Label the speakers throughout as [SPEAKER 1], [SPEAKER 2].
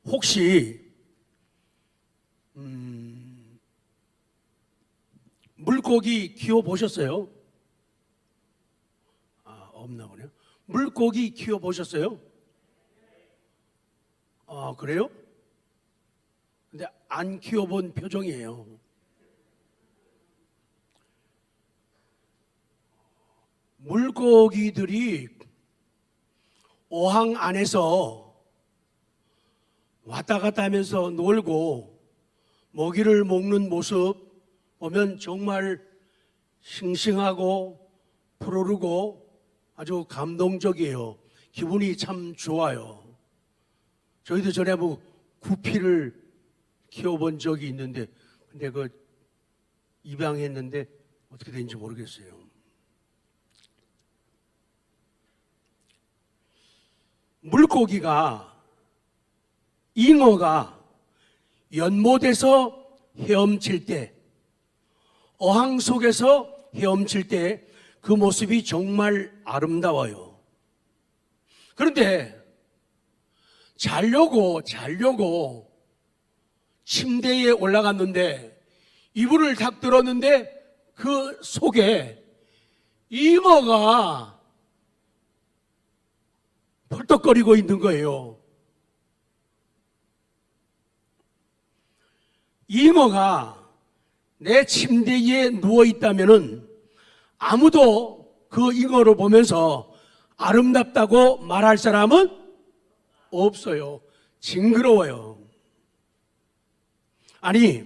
[SPEAKER 1] 혹시 물고기 키워 보셨어요? 없나 보네요. 물고기 키워 보셨어요? 그래요? 근데 안 키워본 표정이에요. 물고기들이 어항 안에서 왔다 갔다 하면서 놀고 먹이를 먹는 모습 보면 정말 싱싱하고 푸르르고 아주 감동적이에요. 기분이 참 좋아요. 저희도 전에 구피를 키워본 적이 있는데, 근데 입양했는데 어떻게 된지 모르겠어요. 물고기가, 잉어가 연못에서 헤엄칠 때, 어항 속에서 헤엄칠 때 그 모습이 정말 아름다워요. 그런데 자려고 침대에 올라갔는데 이불을 탁 들었는데 그 속에 잉어가 펄떡거리고 있는 거예요. 잉어가 내 침대에 누워 있다면은 아무도 그 잉어를 보면서 아름답다고 말할 사람은 없어요. 징그러워요. 아니,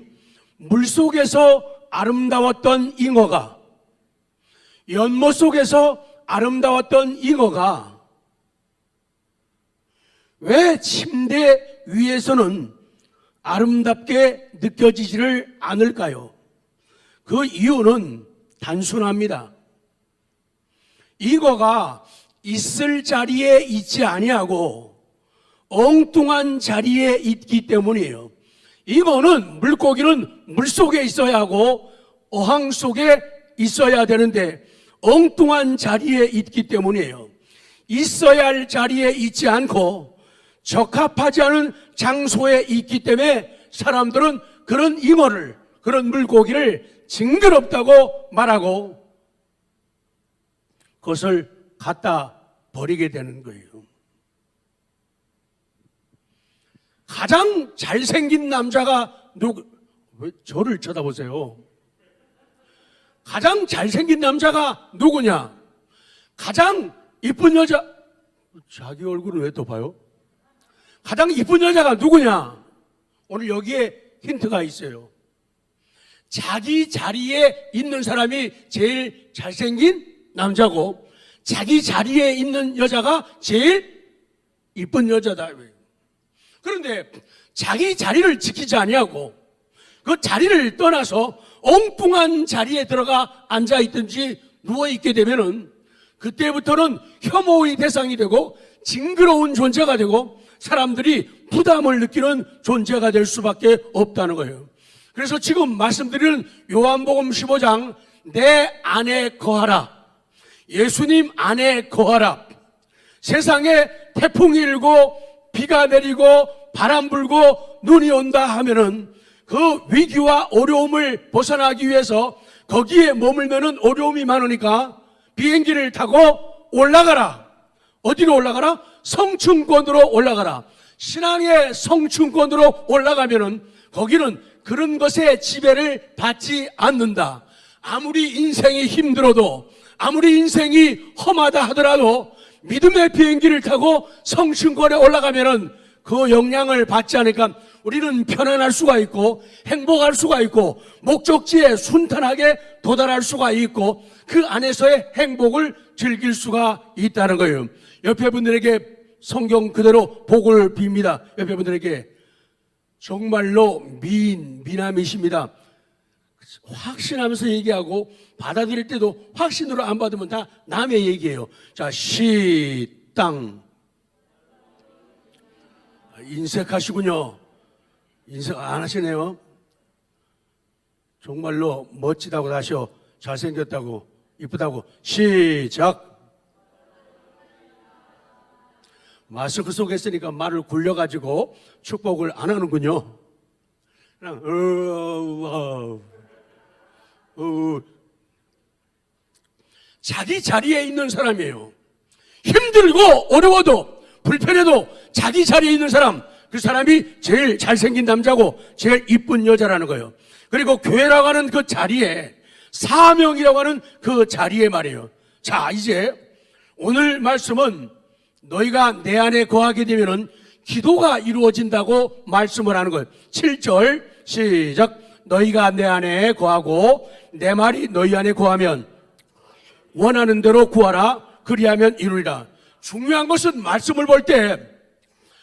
[SPEAKER 1] 물속에서 아름다웠던 잉어가, 연못 속에서 아름다웠던 잉어가 왜 침대 위에서는 아름답게 느껴지지를 않을까요? 그 이유는 단순합니다. 잉어가 있을 자리에 있지 아니하고 엉뚱한 자리에 있기 때문이에요. 잉어는, 물고기는 물속에 있어야 하고 어항 속에 있어야 되는데 엉뚱한 자리에 있기 때문이에요. 있어야 할 자리에 있지 않고 적합하지 않은 장소에 있기 때문에 사람들은 그런 잉어를, 그런 물고기를 징그럽다고 말하고 그것을 갖다 버리게 되는 거예요. 가장 잘생긴 남자가 왜 저를 쳐다보세요? 가장 잘생긴 남자가 누구냐? 가장 이쁜 여자, 자기 얼굴은 왜 또 봐요? 가장 이쁜 여자가 누구냐? 오늘 여기에 힌트가 있어요. 자기 자리에 있는 사람이 제일 잘생긴 남자고 자기 자리에 있는 여자가 제일 이쁜 여자다. 그런데 자기 자리를 지키지 아니하고 그 자리를 떠나서 엉뚱한 자리에 들어가 앉아있든지 누워있게 되면은 그때부터는 혐오의 대상이 되고 징그러운 존재가 되고 사람들이 부담을 느끼는 존재가 될 수밖에 없다는 거예요. 그래서 지금 말씀드리는 요한복음 15장 내 안에 거하라, 예수님 안에 거하라. 세상에 태풍이 일고 비가 내리고 바람 불고 눈이 온다 하면은 그 위기와 어려움을 벗어나기 위해서 거기에 머물면은 어려움이 많으니까 비행기를 타고 올라가라. 어디로 올라가라? 성층권으로 올라가라. 신앙의 성층권으로 올라가면은 거기는 그런 것에 지배를 받지 않는다. 아무리 인생이 힘들어도, 아무리 인생이 험하다 하더라도 믿음의 비행기를 타고 성층권에 올라가면은 그 영향을 받지 않으니까 우리는 편안할 수가 있고 행복할 수가 있고 목적지에 순탄하게 도달할 수가 있고 그 안에서의 행복을 즐길 수가 있다는 거예요. 옆에 분들에게 성경 그대로 복을 빕니다. 옆에 분들에게 정말로 미남이십니다. 확신하면서 얘기하고 받아들일 때도 확신으로 안 받으면 다 남의 얘기예요. 자, 시땅. 인색하시군요. 인색 안 하시네요. 정말로 멋지다고 하셔. 잘생겼다고, 이쁘다고. 시작. 마스크 속에 있으니까 말을 굴려가지고 축복을 안 하는군요. 그냥 자기 자리에 있는 사람이에요. 힘들고 어려워도 불편해도 자기 자리에 있는 사람, 그 사람이 제일 잘생긴 남자고 제일 이쁜 여자라는 거예요. 그리고 교회라고 하는 그 자리에, 사명이라고 하는 그 자리에 말이에요. 자, 이제 오늘 말씀은 너희가 내 안에 거하게 되면은 기도가 이루어진다고 말씀을 하는 거예요. 7절 시작. 너희가 내 안에 거하고 내 말이 너희 안에 거하면 원하는 대로 구하라. 그리하면 이루리라. 중요한 것은 말씀을 볼 때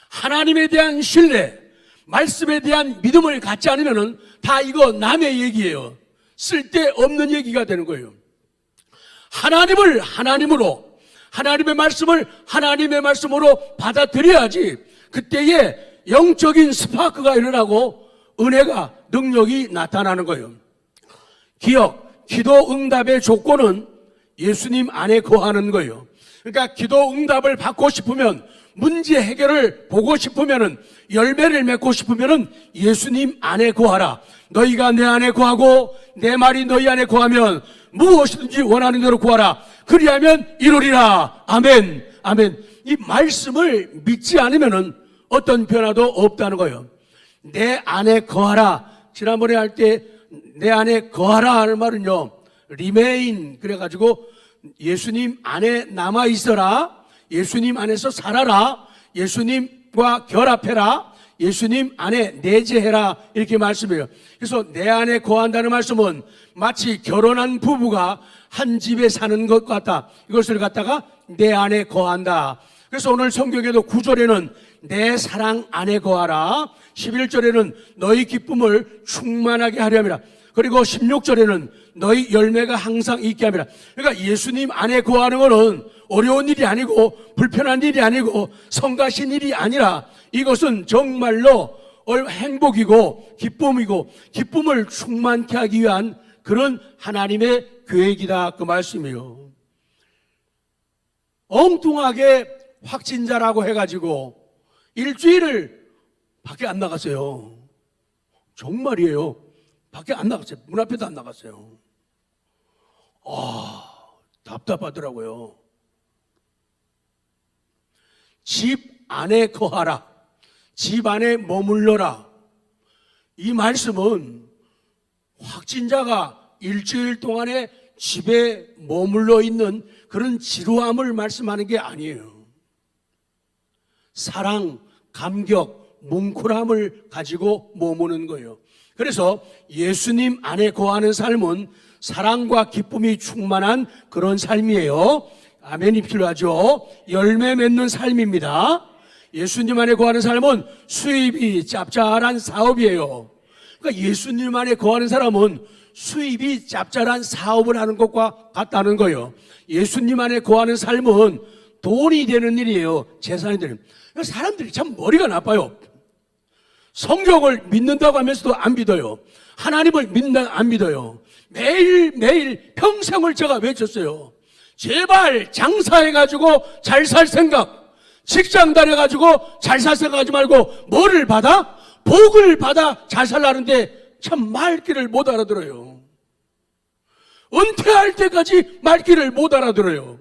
[SPEAKER 1] 하나님에 대한 신뢰, 말씀에 대한 믿음을 갖지 않으면은 다 이거 남의 얘기예요. 쓸데없는 얘기가 되는 거예요. 하나님을 하나님으로, 하나님의 말씀을 하나님의 말씀으로 받아들여야지 그때에 영적인 스파크가 일어나고 은혜가, 능력이 나타나는 거예요. 기억, 기도 응답의 조건은 예수님 안에 거하는 거예요. 그러니까 기도 응답을 받고 싶으면, 문제 해결을 보고 싶으면은, 열매를 맺고 싶으면은 예수님 안에 거하라. 너희가 내 안에 거하고 내 말이 너희 안에 거하면 무엇이든지 원하는 대로 구하라. 그리하면 이루리라. 아멘. 아멘. 이 말씀을 믿지 않으면은 어떤 변화도 없다는 거예요. 내 안에 거하라. 지난번에 할 때 내 안에 거하라 하는 말은요, remain 그래가지고 예수님 안에 남아 있어라, 예수님 안에서 살아라, 예수님과 결합해라, 예수님 안에 내재해라, 이렇게 말씀해요. 그래서 내 안에 거한다는 말씀은 마치 결혼한 부부가 한 집에 사는 것 같다. 이것을 갖다가 내 안에 거한다. 그래서 오늘 성경에도 9절에는 내 사랑 안에 거하라, 11절에는 너희 기쁨을 충만하게 하려 함이라, 그리고 16절에는 너희 열매가 항상 있게 함이라. 그러니까 예수님 안에 거하는 것은 어려운 일이 아니고 불편한 일이 아니고 성가신 일이 아니라 이것은 정말로 행복이고 기쁨이고 기쁨을 충만케 하기 위한 그런 하나님의 계획이다, 그 말씀이에요. 엉뚱하게 확진자라고 해가지고 일주일을 밖에 안 나갔어요. 정말이에요. 밖에 안 나갔어요. 문 앞에도 안 나갔어요. 답답하더라고요. 집 안에 거하라, 집 안에 머물러라. 이 말씀은 확진자가 일주일 동안에 집에 머물러 있는 그런 지루함을 말씀하는 게 아니에요. 사랑, 감격, 뭉클함을 가지고 머무는 거예요. 그래서 예수님 안에 거하는 삶은 사랑과 기쁨이 충만한 그런 삶이에요. 아멘이 필요하죠. 열매 맺는 삶입니다. 예수님 안에 거하는 삶은 수입이 짭짤한 사업이에요. 그러니까 예수님 안에 거하는 사람은 수입이 짭짤한 사업을 하는 것과 같다는 거예요. 예수님 안에 거하는 삶은 돈이 되는 일이에요. 재산이 되는. 그러니까 사람들이 참 머리가 나빠요. 성경을 믿는다고 하면서도 안 믿어요. 하나님을 믿는다고 안 믿어요. 매일매일 평생을 제가 외쳤어요. 제발 장사해가지고 잘 살 생각, 직장 다녀가지고 잘 살 생각하지 말고 뭐를 받아? 복을 받아 잘 살라는데 참 말귀를 못 알아들어요. 은퇴할 때까지 말귀를 못 알아들어요.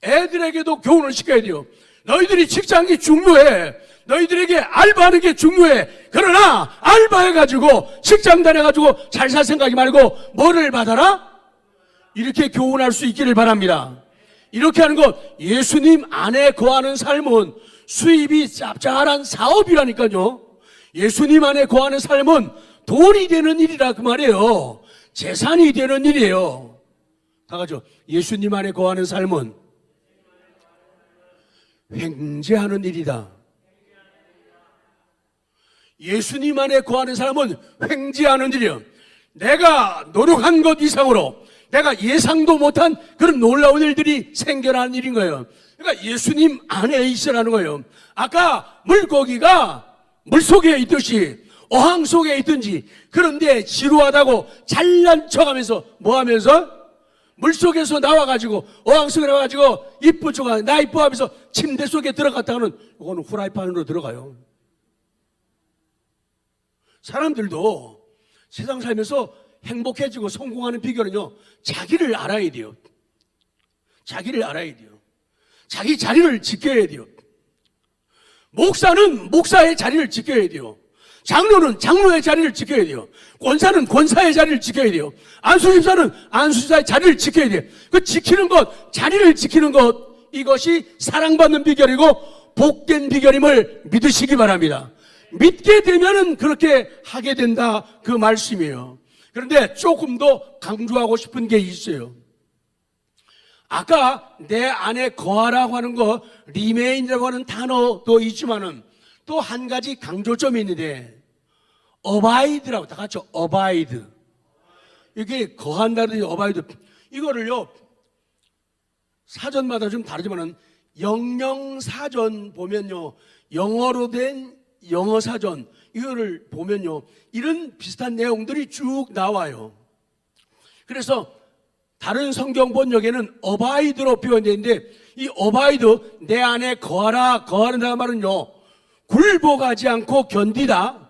[SPEAKER 1] 애들에게도 교훈을 시켜야 돼요. 너희들이 직장이 중요해. 너희들에게 알바하는 게 중요해. 그러나 알바해가지고 직장 다녀가지고 잘 살 생각이 말고 뭐를 받아라? 이렇게 교훈할 수 있기를 바랍니다. 이렇게 하는 것, 예수님 안에 거하는 삶은 수입이 짭짤한 사업이라니까요. 예수님 안에 거하는 삶은 돈이 되는 일이라 그 말이에요. 재산이 되는 일이에요. 다 같이요. 예수님 안에 거하는 삶은 횡재하는 일이다. 예수님 안에 거하는 사람은 횡재하는 일이에요. 내가 노력한 것 이상으로 내가 예상도 못한 그런 놀라운 일들이 생겨나는 일인 거예요. 그러니까 예수님 안에 있으라는 거예요. 아까 물고기가 물속에 있듯이 어항 속에 있든지, 그런데 지루하다고 잘난 척하면서 뭐 하면서? 물속에서 나와가지고 어항속에 나와가지고 이쁘죠가 나 이뻐하면서 침대 속에 들어갔다가는 이거는 후라이팬으로 들어가요. 사람들도 세상 살면서 행복해지고 성공하는 비결은요, 자기를 알아야 돼요. 자기를 알아야 돼요. 자기 자리를 지켜야 돼요. 목사는 목사의 자리를 지켜야 돼요. 장로는 장로의 자리를 지켜야 돼요. 권사는 권사의 자리를 지켜야 돼요. 안수집사는 안수집사의 자리를 지켜야 돼요. 그 지키는 것, 자리를 지키는 것, 이것이 사랑받는 비결이고 복된 비결임을 믿으시기 바랍니다. 믿게 되면은 그렇게 하게 된다, 그 말씀이에요. 그런데 조금 더 강조하고 싶은 게 있어요. 아까 내 안에 거하라고 하는 거, 리메인이라고 하는 단어도 있지만은 또 한 가지 강조점이 있는데, 어바이드라고, 다 같이 어바이드. 이게 거한다든지 어바이드. 이거를요, 사전마다 좀 다르지만은 영영사전 보면요, 영어로 된 영어사전, 이거를 보면요, 이런 비슷한 내용들이 쭉 나와요. 그래서 다른 성경 번역에는 어바이드로 표현되어 있는데, 이 어바이드, 내 안에 거하라, 거하는 말은요, 굴복하지 않고 견디다,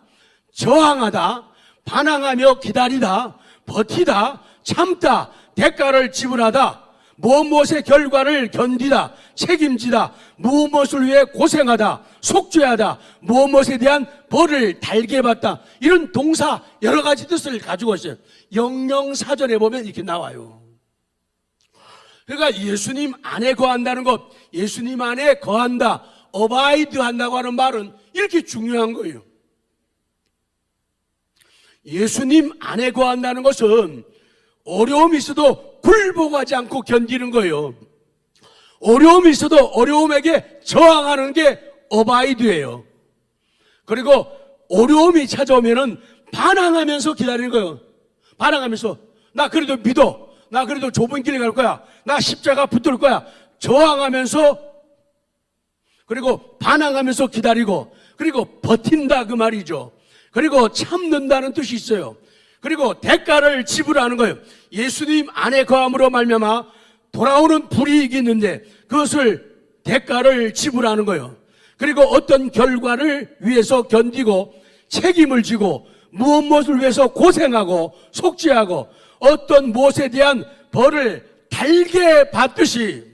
[SPEAKER 1] 저항하다, 반항하며 기다리다, 버티다, 참다, 대가를 지불하다, 무엇의 결과를 견디다, 책임지다, 무엇을 위해 고생하다, 속죄하다, 무엇에 대한 벌을 달게 받다, 이런 동사 여러 가지 뜻을 가지고 있어요. 영영사전에 보면 이렇게 나와요. 그러니까 예수님 안에 거한다는 것, 예수님 안에 거한다, 어바이드 한다고 하는 말은 이렇게 중요한 거예요. 예수님 안에 거한다는 것은 어려움이 있어도 굴복하지 않고 견디는 거예요. 어려움이 있어도 어려움에게 저항하는 게 어바이드예요. 그리고 어려움이 찾아오면은 반항하면서 기다리는 거예요. 반항하면서, 나 그래도 믿어, 나 그래도 좁은 길을 갈 거야, 나 십자가 붙들 거야, 저항하면서, 그리고 반항하면서 기다리고, 그리고 버틴다, 그 말이죠. 그리고 참는다는 뜻이 있어요. 그리고 대가를 지불하는 거예요. 예수님 안에 거함으로 말미암아 돌아오는 불이익이 있는데 그것을 대가를 지불하는 거예요. 그리고 어떤 결과를 위해서 견디고 책임을 지고 무엇을 위해서 고생하고 속죄하고 어떤 무엇에 대한 벌을 달게 받듯이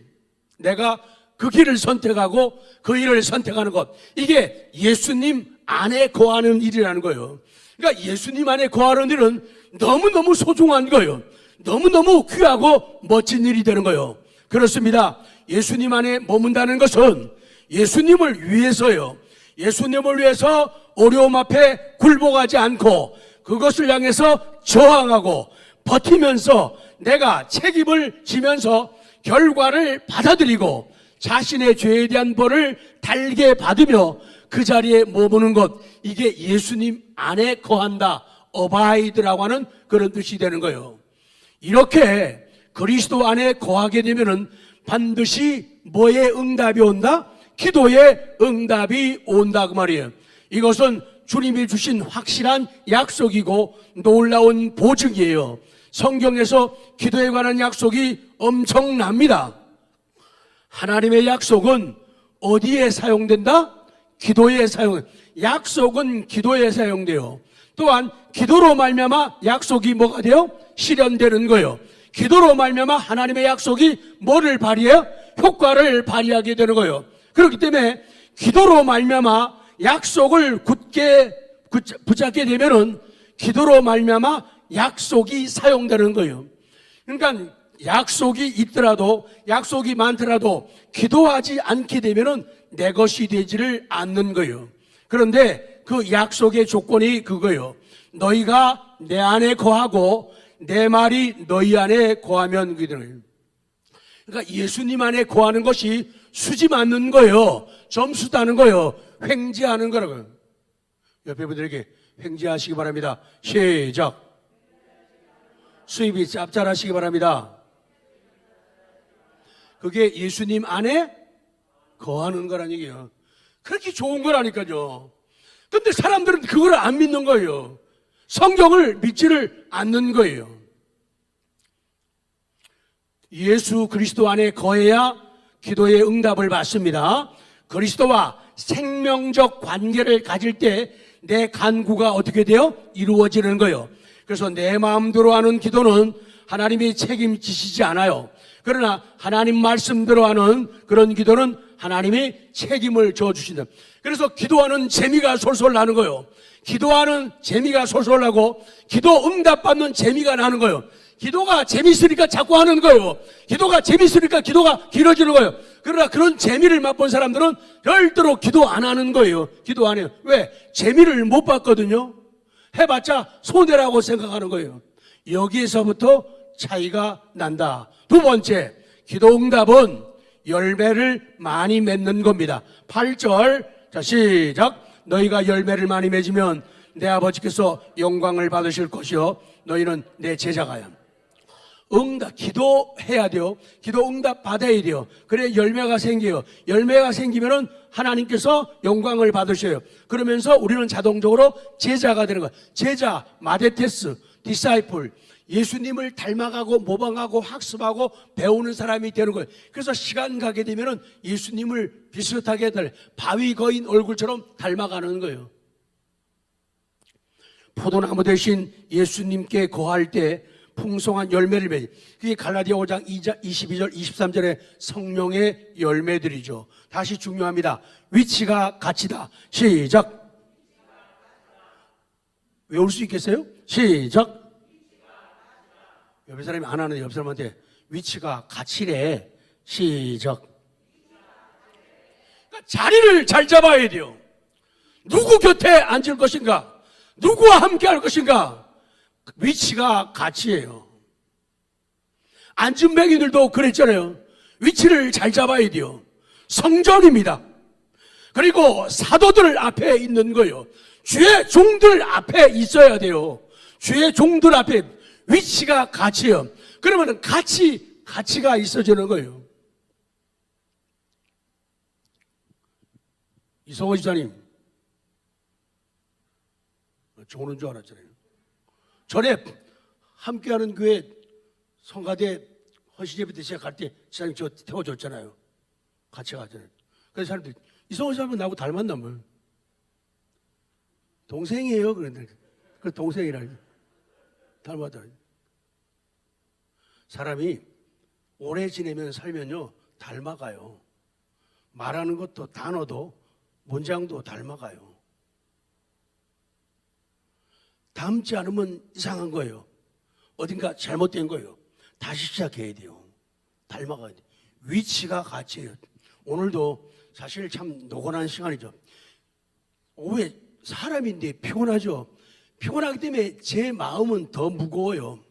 [SPEAKER 1] 내가 그 길을 선택하고 그 일을 선택하는 것, 이게 예수님 안에 거하는 일이라는 거예요. 그러니까 예수님 안에 거하는 일은 너무너무 소중한 거예요. 너무너무 귀하고 멋진 일이 되는 거예요. 그렇습니다. 예수님 안에 머문다는 것은 예수님을 위해서요, 예수님을 위해서 어려움 앞에 굴복하지 않고 그것을 향해서 저항하고 버티면서 내가 책임을 지면서 결과를 받아들이고 자신의 죄에 대한 벌을 달게 받으며 그 자리에 머무는 것, 이게 예수님 안에 거한다, 어바이드라고 하는 그런 뜻이 되는 거예요. 이렇게 그리스도 안에 거하게 되면은 반드시 뭐에 응답이 온다? 기도에 응답이 온다, 그 말이에요. 이것은 주님이 주신 확실한 약속이고 놀라운 보증이에요. 성경에서 기도에 관한 약속이 엄청납니다. 하나님의 약속은 어디에 사용된다? 기도에 사용. 약속은 기도에 사용돼요. 또한 기도로 말미암아 약속이 뭐가 돼요? 실현되는 거예요. 기도로 말미암아 하나님의 약속이 뭐를 발휘해요? 효과를 발휘하게 되는 거예요. 그렇기 때문에 기도로 말미암아 약속을 굳게 붙잡게 되면은 기도로 말미암아 약속이 사용되는 거예요. 그러니까 약속이 있더라도, 약속이 많더라도 기도하지 않게 되면은 내 것이 되지를 않는 거예요. 그런데 그 약속의 조건이 그거예요. 너희가 내 안에 거하고 내 말이 너희 안에 거하면 그게 되는 거예요. 그러니까 예수님 안에 거하는 것이 수지 맞는 거예요. 점수 따는 거예요. 횡재하는 거라고요. 옆에 분들에게 횡재하시기 바랍니다. 시작. 수입이 짭짤하시기 바랍니다. 그게 예수님 안에 거하는 거란 얘기예요. 그렇게 좋은 거라니까요. 근데 사람들은 그걸 안 믿는 거예요. 성경을 믿지를 않는 거예요. 예수 그리스도 안에 거해야 기도의 응답을 받습니다. 그리스도와 생명적 관계를 가질 때 내 간구가 어떻게 돼요? 이루어지는 거예요. 그래서 내 마음대로 하는 기도는 하나님이 책임지시지 않아요. 그러나 하나님 말씀대로 하는 그런 기도는 하나님이 책임을 져주신다. 그래서 기도하는 재미가 솔솔 나는 거예요. 기도하는 재미가 솔솔 나고 기도 응답받는 재미가 나는 거예요. 기도가 재밌으니까 자꾸 하는 거예요. 기도가 재밌으니까 기도가 길어지는 거예요. 그러나 그런 재미를 맛본 사람들은 절대로 기도 안 하는 거예요. 기도 안 해요. 왜? 재미를 못 봤거든요. 해봤자 손해라고 생각하는 거예요. 여기에서부터 차이가 난다. 두 번째, 기도 응답은 열매를 많이 맺는 겁니다. 8절, 자 시작. 너희가 열매를 많이 맺으면 내 아버지께서 영광을 받으실 것이요 너희는 내 제자가야. 응답, 기도해야 돼요. 기도 응답 받아야 돼요. 그래 열매가 생겨요. 열매가 생기면은 하나님께서 영광을 받으셔요. 그러면서 우리는 자동적으로 제자가 되는 거예요. 제자, 마데테스, 디사이플, 예수님을 닮아가고 모방하고 학습하고 배우는 사람이 되는 거예요. 그래서 시간 가게 되면은 예수님을 비슷하게 바위 거인 얼굴처럼 닮아가는 거예요. 포도나무 대신 예수님께 거할 때 풍성한 열매를 맺지. 그게 갈라디아 5장 22절 23절의 성령의 열매들이죠. 다시 중요합니다. 위치가 같이다. 시작. 외울 수 있겠어요? 시작. 옆에 사람이 안 하는데 옆 사람한테 위치가 같이래. 시작. 그러니까 자리를 잘 잡아야 돼요. 누구 곁에 앉을 것인가? 누구와 함께 할 것인가? 위치가 가치예요. 안진뱅이들도 그랬잖아요. 위치를 잘 잡아야 돼요. 성전입니다. 그리고 사도들 앞에 있는 거예요. 주의 종들 앞에 있어야 돼요. 주의 종들 앞에 위치가 가치예요. 그러면 가치가 있어지는 거예요. 이성호 집사님 좋은 줄 알았잖아요. 전에 함께하는 교회 성가대 허시예배 때 제가 갈 때 지사님 저 태워줬잖아요. 같이 가잖아요. 그래서 사람들이 이성호 집사님은 나하고 닮았나 뭐. 동생이에요. 그런데 그 동생이라 닮았다. 사람이 오래 지내면 살면요 닮아가요. 말하는 것도 단어도 문장도 닮아가요. 닮지 않으면 이상한 거예요. 어딘가 잘못된 거예요. 다시 시작해야 돼요. 닮아가야 돼요. 위치가 가치예요. 오늘도 사실 참 노곤한 시간이죠. 오후에 사람인데 피곤하죠. 피곤하기 때문에 제 마음은 더 무거워요.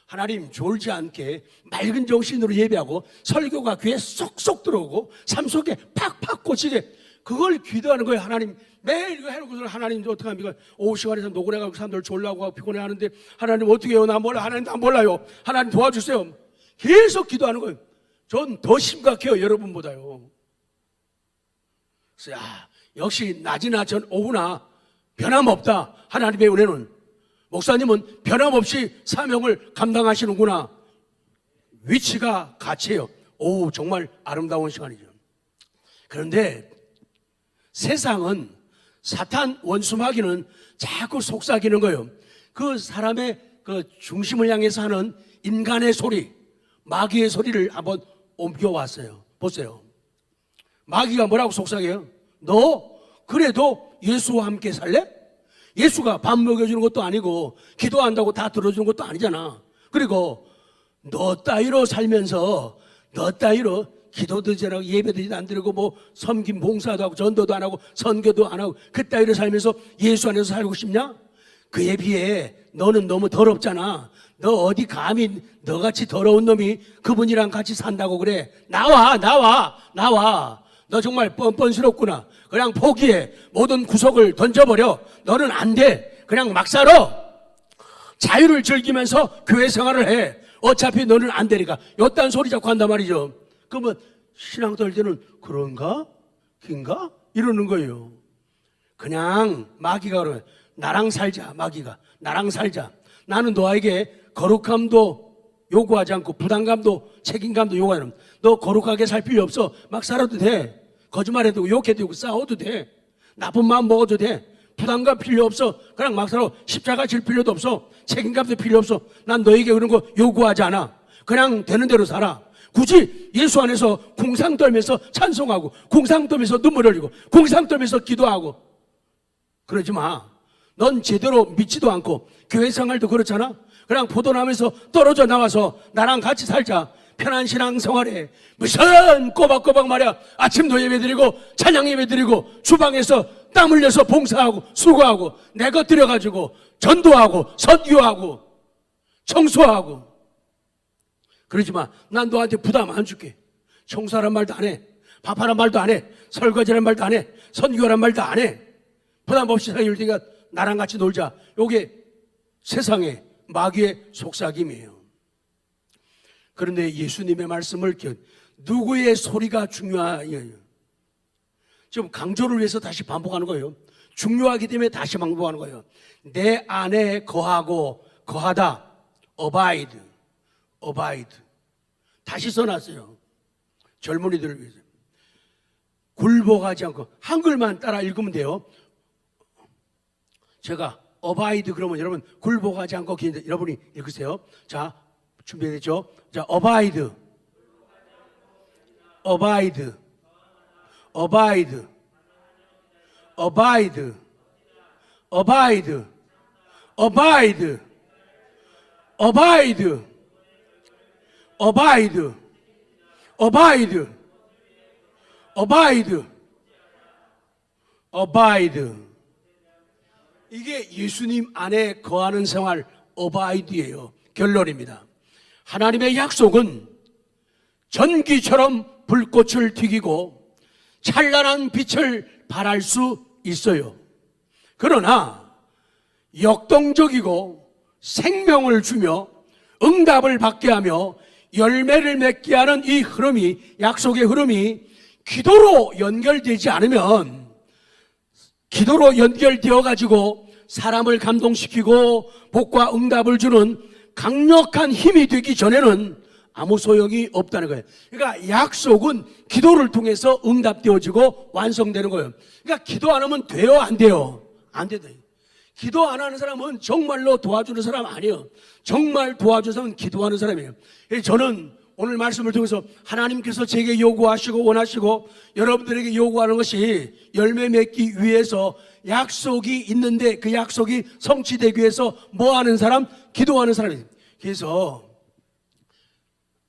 [SPEAKER 1] 하나님 졸지 않게 맑은 정신으로 예배하고 설교가 귀에 쏙쏙 들어오고 삶 속에 팍팍 꽂히게 그걸 기도하는 거예요. 하나님 매일 이거 해놓고서 하나님 어떻게 합니까? 오후 시간에서 노곤해가고 사람들 졸라고 하고 피곤해 하는데 하나님 어떻게 해요? 나 몰라. 하나님 나 몰라요. 하나님 도와주세요. 계속 기도하는 거예요. 전 더 심각해요. 여러분보다요. 그래서 역시 낮이나 전 오후나 변함없다. 하나님의 은혜는. 목사님은 변함없이 사명을 감당하시는구나. 위치가 가치예요. 오, 정말 아름다운 시간이죠. 그런데 세상은 사탄 원수마귀는 자꾸 속삭이는 거예요. 그 사람의 그 중심을 향해서 하는 인간의 소리, 마귀의 소리를 한번 옮겨왔어요. 보세요. 마귀가 뭐라고 속삭여요? 너 그래도 예수와 함께 살래? 예수가 밥 먹여주는 것도 아니고 기도한다고 다 들어주는 것도 아니잖아. 그리고 너 따위로 살면서 너 따위로 기도도 잘하고 예배도 안 드리고 뭐 섬김 봉사도 하고 전도도 안 하고 선교도 안 하고 그 따위로 살면서 예수 안에서 살고 싶냐? 그에 비해 너는 너무 더럽잖아. 너 어디 감히 너같이 더러운 놈이 그분이랑 같이 산다고 그래. 나와. 너 정말 뻔뻔스럽구나. 그냥 포기해. 모든 구석을 던져버려. 너는 안 돼. 그냥 막 살아. 자유를 즐기면서 교회 생활을 해. 어차피 너는 안 되니까. 요딴 소리 자꾸 한단 말이죠. 그러면 신앙도 할 때는 그런가? 긴가? 이러는 거예요. 그냥 마귀가 그러면 나랑 살자. 마귀가 나랑 살자. 나는 너에게 거룩함도 요구하지 않고 부담감도 책임감도 요구하지 않으면 너 거룩하게 살 필요 없어. 막 살아도 돼. 거짓말해도 욕해도 되고 싸워도 돼. 나쁜 마음 먹어도 돼. 부담감 필요 없어. 그냥 막 살아. 십자가 질 필요도 없어. 책임감도 필요 없어. 난 너에게 그런 거 요구하지 않아. 그냥 되는 대로 살아. 굳이 예수 안에서 궁상 떨면서 찬송하고 궁상 떨면서 눈물 흘리고 궁상 떨면서 기도하고 그러지 마. 넌 제대로 믿지도 않고 교회 생활도 그렇잖아. 그냥 포도나무에서 떨어져 나와서 나랑 같이 살자. 편한 신앙 생활에 무슨 꼬박꼬박 말이야. 아침도 예배드리고 찬양 예배드리고 주방에서 땀 흘려서 봉사하고 수고하고 내 것 들여가지고 전도하고 선교하고 청소하고 그러지 마. 난 너한테 부담 안 줄게. 청소하란 말도 안 해. 밥하란 말도 안 해. 설거지란 말도 안 해. 선교란 말도 안 해. 부담 없이 살릴 테니까 나랑 같이 놀자. 요게 세상의 마귀의 속삭임이에요. 그런데 예수님의 말씀을 누구의 소리가 중요해요? 좀 강조를 위해서 다시 반복하는 거예요. 중요하기 때문에 다시 반복하는 거예요. 내 안에 거하고 거하다. abide. 다시 써놨어요. 젊은이들을 위해서. 굴복하지 않고 한글만 따라 읽으면 돼요. 제가 abide 그러면 여러분 굴복하지 않고 여러분이 읽으세요. 자, 준비됐죠? 자, abide. 이게 예수님 안에 거하는 생활 어바이드예요. 결론입니다. 하나님의 약속은 전기처럼 불꽃을 튀기고 찬란한 빛을 발할 수 있어요. 그러나 역동적이고 생명을 주며 응답을 받게 하며 열매를 맺게 하는 이 흐름이, 약속의 흐름이 기도로 연결되지 않으면, 기도로 연결되어 가지고 사람을 감동시키고 복과 응답을 주는 강력한 힘이 되기 전에는 아무 소용이 없다는 거예요. 그러니까 약속은 기도를 통해서 응답되어지고 완성되는 거예요. 그러니까 기도 안 하면 돼요, 안 돼요? 안 돼요. 기도 안 하는 사람은 정말로 도와주는 사람 아니에요. 정말 도와주는 사람은 기도하는 사람이에요. 저는 오늘 말씀을 통해서 하나님께서 제게 요구하시고 원하시고 여러분들에게 요구하는 것이 열매 맺기 위해서 약속이 있는데 그 약속이 성취되기 위해서 뭐 하는 사람? 기도하는 사람이에요. 그래서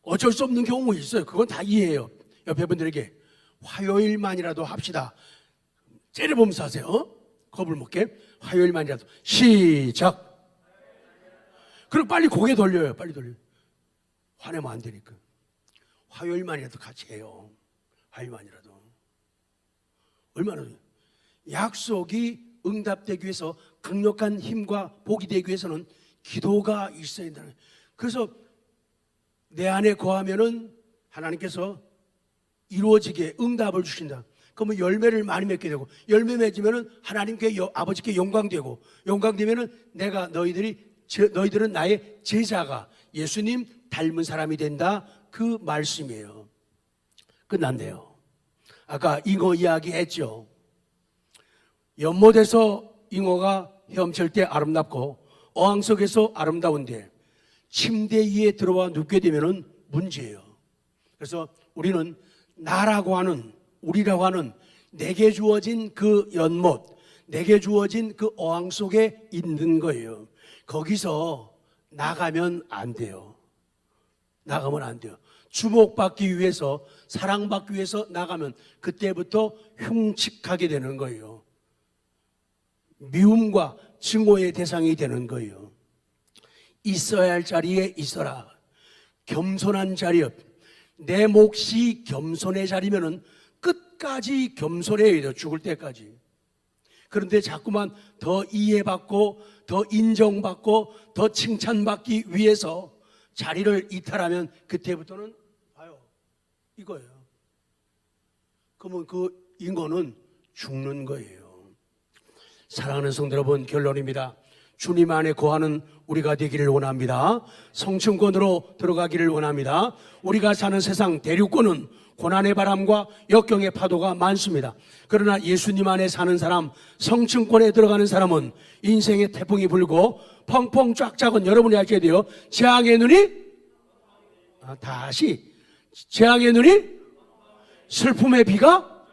[SPEAKER 1] 어쩔 수 없는 경우 있어요. 그건 다 이해해요. 옆에 분들에게 화요일만이라도 합시다. 째려보면서 하세요. 겁을 먹게. 화요일만이라도. 시작. 그럼 빨리 고개 돌려요. 빨리 돌려요. 화내면 안 되니까. 화요일만이라도 같이 해요. 화요일만이라도. 얼마나 약속이 응답되기 위해서 강력한 힘과 복이 되기 위해서는 기도가 있어야 된다는 거예요. 그래서 내 안에 거하면은 하나님께서 이루어지게 응답을 주신다. 그러면 열매를 많이 맺게 되고 열매 맺으면은 하나님께 아버지께 영광되고 영광되면은 내가 너희들은 나의 제자가 예수님 닮은 사람이 된다. 그 말씀이에요. 끝났네요. 아까 잉어 이야기 했죠. 연못에서 잉어가 헤엄칠 때 아름답고 어항 속에서 아름다운데 침대 위에 들어와 눕게 되면은 문제예요. 그래서 우리는 나라고 하는, 우리라고 하는 내게 주어진 그 연못, 내게 주어진 그 어항 속에 있는 거예요. 거기서 나가면 안 돼요. 나가면 안 돼요. 주목받기 위해서, 사랑받기 위해서 나가면 그때부터 흉측하게 되는 거예요. 미움과 증오의 대상이 되는 거예요. 있어야 할 자리에 있어라. 겸손한 자리에, 내 몫이 겸손의 자리면은 끝까지 겸손해야 돼요. 죽을 때까지. 그런데 자꾸만 더 이해받고 더 인정받고 더 칭찬받기 위해서 자리를 이탈하면 그때부터는 봐요. 이거예요. 그러면 그 잉어는 죽는 거예요. 사랑하는 성도 여러분, 결론입니다. 주님 안에 거하는 우리가 되기를 원합니다. 성층권으로 들어가기를 원합니다. 우리가 사는 세상 대륙권은 고난의 바람과 역경의 파도가 많습니다. 그러나 예수님 안에 사는 사람, 성층권에 들어가는 사람은 인생의 태풍이 불고 펑펑 쫙쫙은 여러분이 아셔야 돼요. 재앙의 눈이 재앙의 눈이 슬픔의 비가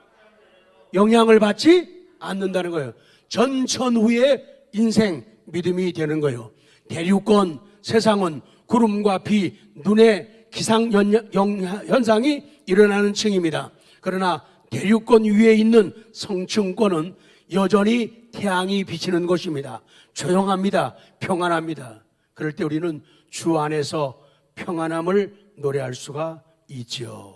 [SPEAKER 1] 영향을 받지 않는다는 거예요. 전천후의 인생 믿음이 되는 거예요. 대륙권 세상은 구름과 비, 눈의 기상현상이 일어나는 층입니다. 그러나 대륙권 위에 있는 성층권은 여전히 태양이 비치는 곳입니다. 조용합니다. 평안합니다. 그럴 때 우리는 주 안에서 평안함을 노래할 수가 있죠.